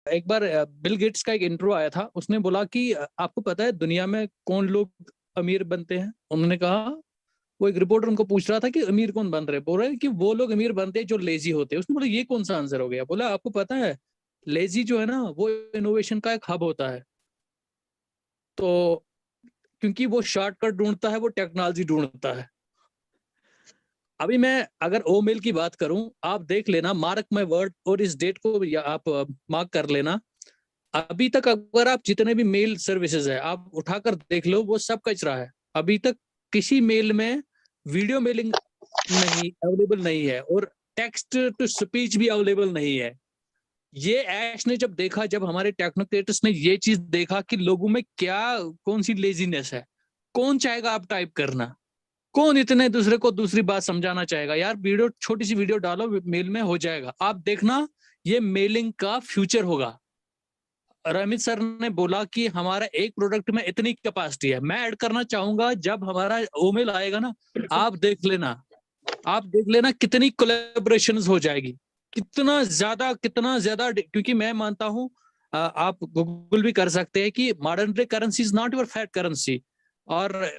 एक बार Bill Gates का एक इंटरव्यू आया था, उसने बोला कि आपको पता है दुनिया में कौन लोग अमीर बनते हैं? उन्होंने कहा, वो एक रिपोर्टर उनको पूछ रहा था कि अमीर कौन बन रहे हैं, बोल रहे हैं कि वो लोग अमीर बनते हैं जो लेजी होते हैं। उसने बोला ये कौन सा आंसर हो गया? बोला आपको पता है लेजी जो है ना वो इनोवेशन का एक हब होता है। तो क्योंकि वो शॉर्टकट ढूंढता है, वो टेक्नोलॉजी ढूंढता है। अभी मैं अगर ओ मेल की बात करूं, आप देख लेना, मार्क माय वर्ड, और इस डेट को या आप मार्क कर लेना। अभी तक अगर आप जितने भी मेल सर्विसेज है आप उठाकर देख लो, वो सब कचरा है। अभी तक किसी मेल में वीडियो मेलिंग नहीं अवेलेबल नहीं है, और टेक्स्ट टू स्पीच भी अवेलेबल नहीं है। ये ऐश ने जब देखा, जब हमारे टेक्नोक्रेट्स ने ये चीज देखा कि लोगों में क्या कौन सी लेजीनेस है, कौन चाहेगा आप टाइप करना, कौन इतने दूसरे को दूसरी बात समझाना चाहेगा? यार वीडियो, छोटी सी वीडियो डालो, मेल में हो जाएगा। आप देखना, ये मेलिंग का फ्यूचर होगा। अमित सर ने बोला कि हमारा एक प्रोडक्ट में इतनी कैपेसिटी है। मैं ऐड करना चाहूंगा, जब हमारा ओमेल आएगा ना, आप देख लेना, आप देख लेना कितनी कोलैबोरेशंस हो जाएगी, कितना ज्यादा। क्योंकि मैं मानता हूं, आप गूगल भी कर सकते हैं कि modern day currency is not your fat currency और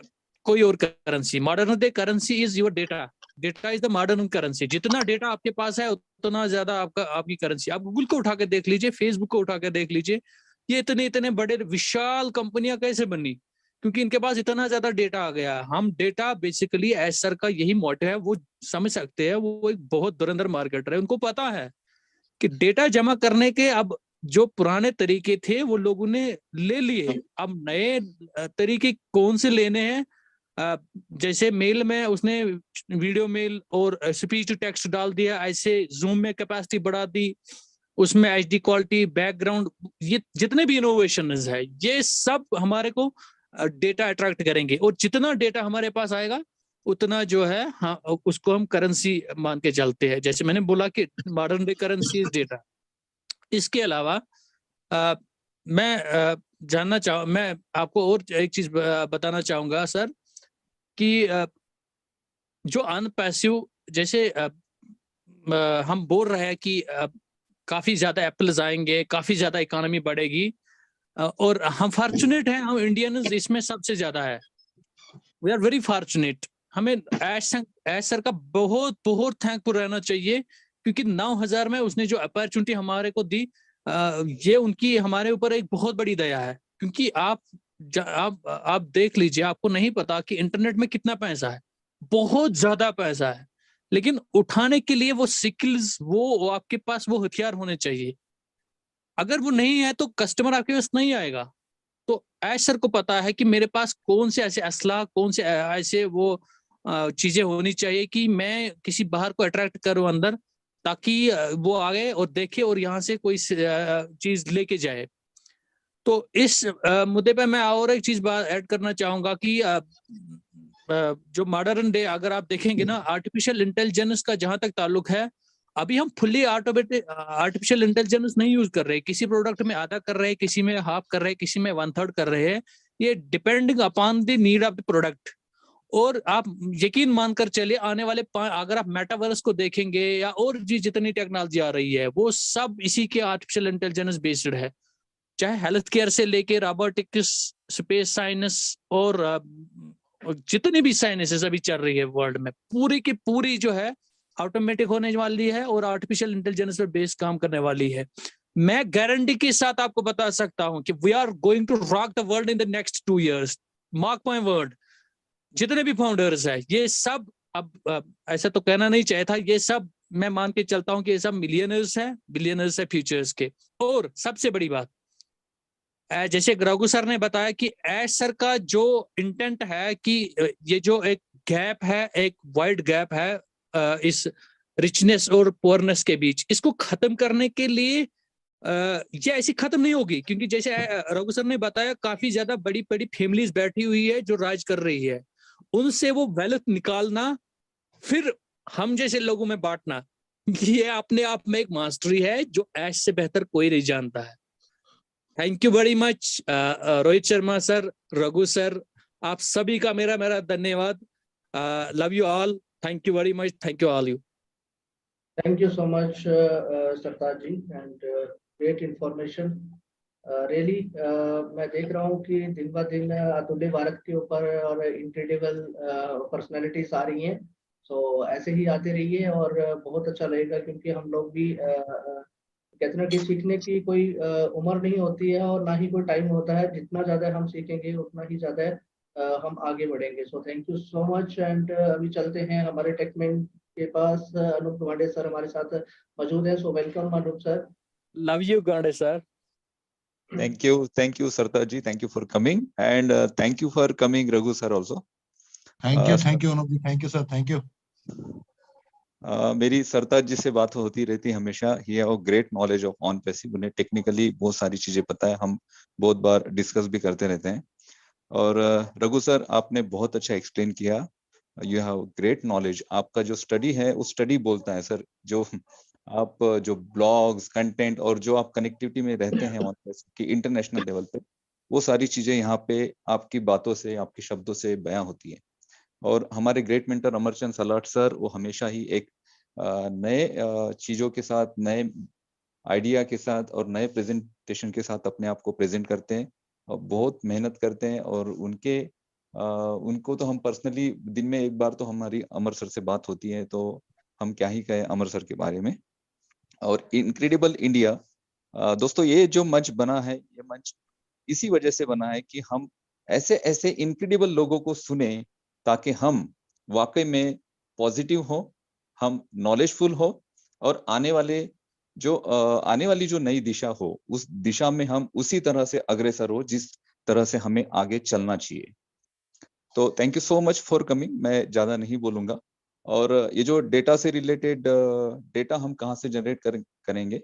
कोई और currency. Modern day currency is your data. Data is the modern currency. जितना डेटा आपके पास है उतना ज्यादा आपकी करेंसी। आप गूगल को उठा के देख लीजिए, फेसबुक को उठा के देख लीजिए, ये इतने इतने बड़े विशाल कंपनियां कैसे बनी? क्योंकि इनके पास इतना ज्यादा डेटा आ गया। हम डेटा बेसिकली, एस सर का यही मोटिव है, वो समझ सकते हैं, वो एक बहुत धुरंधर मार्केटर है, उनको पता है कि डेटा जमा करने के अब जो पुराने तरीके थे वो लोगों ने ले लिए, अब नए तरीके कौन से लेने हैं। जैसे मेल में उसने वीडियो मेल और स्पीच टू टेक्स्ट डाल दिया, ऐसे जूम में कैपेसिटी बढ़ा दी, उसमें एचडी क्वालिटी, बैकग्राउंड, ये जितने भी इनोवेशन है ये सब हमारे को डेटा अट्रैक्ट करेंगे। और जितना डेटा हमारे पास आएगा उतना जो है, हाँ, उसको हम करेंसी मान के चलते हैं। जैसे मैंने बोला कि modern day currency is data. इसके अलावा आ, मैं आपको और एक चीज बताना चाहूंगा सर, कि जो अनपैसिव, जैसे हम बोल रहे हैं कि काफी ज्यादा एप्पल्स आएंगे, काफी ज्यादा इकोनॉमी बढ़ेगी, और हम फॉर्चुनेट हैं, हम इंडियंस इसमें सबसे ज्यादा है। We are very fortunate. हमें ऐश सर का बहुत बहुत थैंकफुल रहना चाहिए, क्योंकि 9,000 में उसने जो अपॉर्चुनिटी हमारे को दी, ये उनकी हमारे ऊपर एक बहुत बड़ी दया है। क्योंकि आप देख लीजिए, आपको नहीं पता कि इंटरनेट में कितना पैसा है, बहुत ज्यादा पैसा है, लेकिन उठाने के लिए वो स्किल्स, वो आपके पास वो हथियार होने चाहिए। अगर वो नहीं है तो कस्टमर आपके पास नहीं आएगा। तो ऐश सर को पता है कि मेरे पास कौन से ऐसे असला, कौन से ऐसे वो चीजें होनी चाहिए कि मैं किसी बाहर को अट्रैक्ट करूं अंदर, ताकि वो आए और देखे और यहाँ से कोई चीज लेके जाए। तो इस मुद्दे पे मैं और एक चीज बात ऐड करना चाहूंगा कि जो मॉडर्न डे अगर आप देखेंगे ना, आर्टिफिशियल इंटेलिजेंस का जहां तक ताल्लुक है, अभी हम फुल्ली ऑटोमेटेड आर्टिफिशियल इंटेलिजेंस नहीं यूज कर रहे। किसी प्रोडक्ट में आधा कर रहे हैं, किसी में हाफ कर रहे हैं, किसी में 1/3 कर रहे हैं। ये depending upon the need of the product. और आप यकीन मानकर चलिए, आने वाले अगर आप मेटावर्स को देखेंगे या और जी जितनी टेक्नोलॉजी आ रही है, वो सब इसी के आर्टिफिशियल इंटेलिजेंस बेस्ड है। चाहे हेल्थ केयर से लेके रोबोटिक्स, स्पेस साइंस, और जितनी भी साइंसेस अभी चल रही है वर्ल्ड में, पूरी की पूरी जो है ऑटोमेटिक होने वाली है और आर्टिफिशियल इंटेलिजेंस पर बेस्ड काम करने वाली है। मैं गारंटी के साथ आपको बता सकता हूं कि we are going to rock the world in the next 2 years। Mark my word. जितने भी फाउंडर्स है ये सब, अब ऐसा तो कहना नहीं चाहिए था, ये सब मैं मान के चलता हूं कि ये सब मिलियनर्स हैं, बिलियनर्स है फ्यूचर्स के। और सबसे बड़ी बात, जैसे रघु सर ने बताया कि ऐश सर का जो इंटेंट है कि ये जो एक गैप है, एक वाइड गैप है इस रिचनेस और पुअरनेस के बीच, इसको खत्म करने के लिए ये ऐसी खत्म नहीं होगी। क्योंकि जैसे रघु सर ने बताया, काफी ज्यादा बड़ी बड़ी फैमिलीज बैठी हुई है जो राज कर रही है, उनसे वो वेल्थ निकालना, फिर हम जैसे लोगों में बांटना, ये अपने आप में एक मास्टरी है जो ऐश से बेहतर कोई नहीं जानता है। Thank you very much Rohit Sharma sir, Raghu sir, आप सभी का मेरा मेरा धन्यवाद। Love you all. Thank you very much. Thank you all you. Thank you so much, Sartaj ji, and great information. Really, मैं देख रहा हूँ कि दिन ब दिन अतुल्य भारत के ऊपर और incredible personalities आ रही हैं। So ऐसे ही आते रहिए और बहुत अच्छा लगेगा, क्योंकि हम लोग भी कहते हैं ना कि सीखने की कोई उम्र नहीं होती है और ना ही कोई टाइम होता है। जितना ज़्यादा हम सीखेंगे उतना ही ज़्यादा हम आगे बढ़ेंगे। So thank you so much. And अभी चलते हैं हमारे टेकमैन के पास। अनूप गवांडे सर हमारे साथ मौजूद है। So welcome Anoop sir. Love you Gande sir. Thank you, Sartaj ji. Thank you for coming, and thank you for coming, Raghu sir also. Thank you, Anup ji. Thank you, sir. Thank you. मेरी सरताज जी से बात होती रहती है हमेशा। He have great knowledge of on passive, उन्हें technically बहुत सारी चीजें पता है, हम बहुत बार डिस्कस भी करते रहते हैं। और रघु सर, आपने बहुत अच्छा एक्सप्लेन किया। You have great knowledge. आपका जो स्टडी है वो स्टडी बोलता है सर। जो आप जो ब्लॉग्स, कंटेंट और जो आप कनेक्टिविटी में रहते हैं ऑन पैसिव की इंटरनेशनल लेवल पे, वो सारी चीजें यहाँ पे आपकी बातों से, आपके शब्दों से बयां होती है। और हमारे great mentor Amarchand salad sir, वो हमेशा ही एक नए चीजों के साथ, नए आइडिया के साथ और नए प्रेजेंटेशन के साथ अपने आप को प्रेजेंट करते हैं और बहुत मेहनत करते हैं। और उनको तो हम पर्सनली दिन में एक बार तो हमारी अमर सर से बात होती है, तो हम क्या ही कहें अमर सर के बारे में। और इनक्रेडिबल इंडिया, दोस्तों ये जो मंच बना है, ये मंच इसी वजह से बना है कि हम ऐसे ऐसे इनक्रेडिबल लोगों को सुने, ताकि हम वाकई में पॉजिटिव हो, हम नॉलेजफुल हो, और आने वाली जो नई दिशा हो, उस दिशा में हम उसी तरह से अग्रसर हो जिस तरह से हमें आगे चलना चाहिए। तो thank you so much for coming. मैं ज्यादा नहीं बोलूंगा। और ये जो डेटा से रिलेटेड डेटा हम कहाँ से जनरेट करेंगे,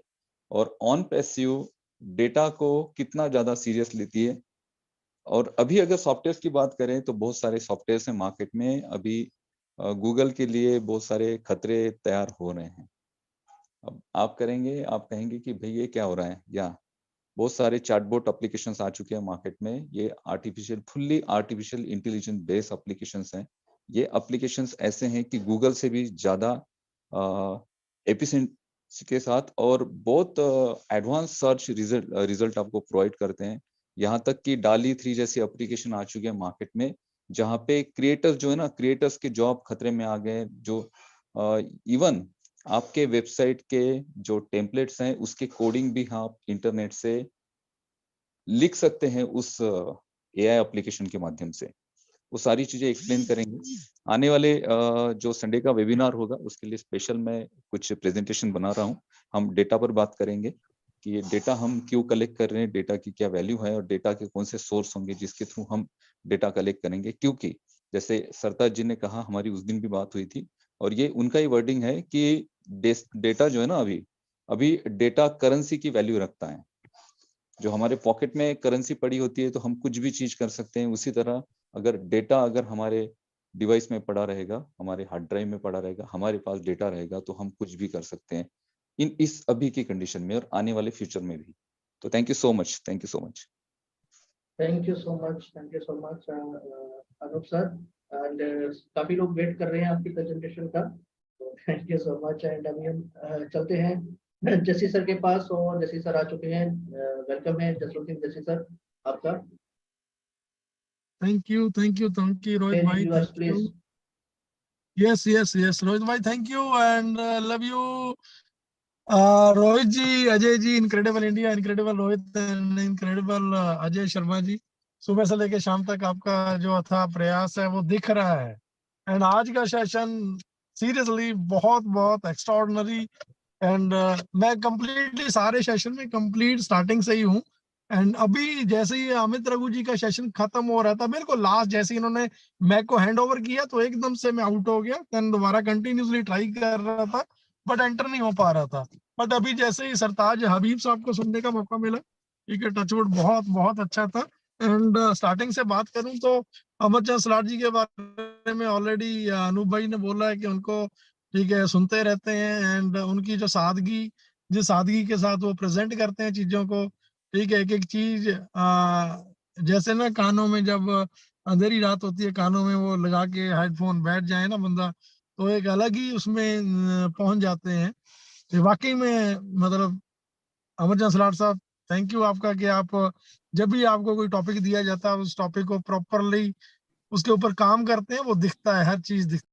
और ऑन पैसिव डेटा को कितना ज्यादा सीरियस लेती है। और अभी अगर सॉफ्टवेयर की बात करें तो बहुत सारे सॉफ्टवेयर हैं मार्केट में। अभी गूगल के लिए बहुत सारे खतरे तैयार हो रहे हैं। अब आप कहेंगे कि भाई ये क्या हो रहा है। या बहुत सारे चैटबॉट एप्लीकेशंस आ चुके हैं मार्केट में। ये fully artificial intelligence based applications हैं। ये एप्लीकेशंस ऐसे हैं कि गूगल से भी ज्यादा एफिशिएंसी के साथ और बहुत एडवांस सर्च रिजल्ट आपको प्रोवाइड करते हैं। यहाँ तक कि डाली 3 जैसी एप्लीकेशन आ चुके हैं मार्केट में, जहाँ पे क्रिएटर्स जो है ना, क्रिएटर्स के जॉब खतरे में आ गए। जो इवन आपके वेबसाइट के जो टेम्पलेट्स हैं, उसके कोडिंग भी आप इंटरनेट से लिख सकते हैं उस एआई एप्लीकेशन के माध्यम से। वो सारी चीजें एक्सप्लेन करेंगे। आने वाले जो संडे का वेबिनार होगा, उसके लिए स्पेशल मैं कुछ प्रेजेंटेशन बना रहा हूँ। हम डेटा पर बात करेंगे कि ये डेटा हम क्यों कलेक्ट कर रहे हैं, डेटा की क्या वैल्यू है, और डेटा के कौन से सोर्स होंगे जिसके थ्रू हम डेटा कलेक्ट करेंगे। क्योंकि जैसे सरताज जी ने कहा, हमारी उस दिन भी बात हुई थी, और ये उनका ही वर्डिंग है कि डेटा जो है ना, अभी डेटा करेंसी की वैल्यू रखता है। जो हमारे पॉकेट में करेंसी पड़ी होती है तो हम कुछ भी चीज कर सकते हैं, उसी तरह अगर हमारे डिवाइस में पड़ा रहेगा, हमारे हार्ड ड्राइव में पड़ा रहेगा, हमारे पास डेटा रहेगा, तो हम कुछ भी कर सकते हैं इस अभी की कंडीशन में और आने वाले फ्यूचर में भी। तो thank you so much. Thank you so much Anoop sir. And काफी लोग वेट कर रहे हैं आपकी प्रेजेंटेशन का, तो thank you so much. And अभी हम चलते हैं जसी सर के पास, और जसी सर आ चुके हैं। वेलकम है जसरुद्दीन जसी सर आपका। थैंक यू रोहित भाई, थैंक यू। यस रोहित भाई, thank you and love you Rohit ji, Ajay ji, incredible India, incredible Rohit and incredible Ajay Sharma ji. सुबह से लेकर शाम तक आपका जो अथाह प्रयास है वो दिख रहा है। एंड आज का सेशन सीरियसली बहुत बहुत एक्स्ट्राऑर्डिनरी। एंड मैं कंप्लीटली सारे सेशन में कंप्लीट स्टार्टिंग से ही हूँ। एंड अभी जैसे ही अमित रघु जी का सेशन खत्म हो रहा था, बिल्कुल लास्ट जैसे इन्होंने मैक को हैंड ओवर किया, तो एकदम से मैं आउट हो गया। देन दोबारा कंटिन्यूसली ट्राई कर रहा था, बट एंटर नहीं हो पा रहा था। बट अभी जैसे ही सरताज हबीब साहब को सुनने का मौका मिला, ठीक है, टचवुड बहुत बहुत अच्छा था। एंड स्टार्टिंग से बात करूं तो अमरचंद सलाट जी के बारे में ऑलरेडी अनूप भाई ने बोला है कि उनको, ठीक है, सुनते रहते हैं। एंड उनकी जो जिस सादगी के साथ वो प्रेजेंट करते हैं चीजों को, ठीक है, एक एक चीज जैसे ना कानों में जब अंधेरी रात होती है, कानों में वो लगा के हेडफोन बैठ जाए ना बंदा, तो एक अलग ही उसमें पहुंच जाते हैं। वाकई में मतलब अमरचंद सलाट साहब, थैंक यू आपका कि आप जब भी आपको कोई टॉपिक दिया जाता है उस टॉपिक को प्रॉपरली उसके ऊपर काम करते हैं, वो दिखता है, हर चीज दिखती है।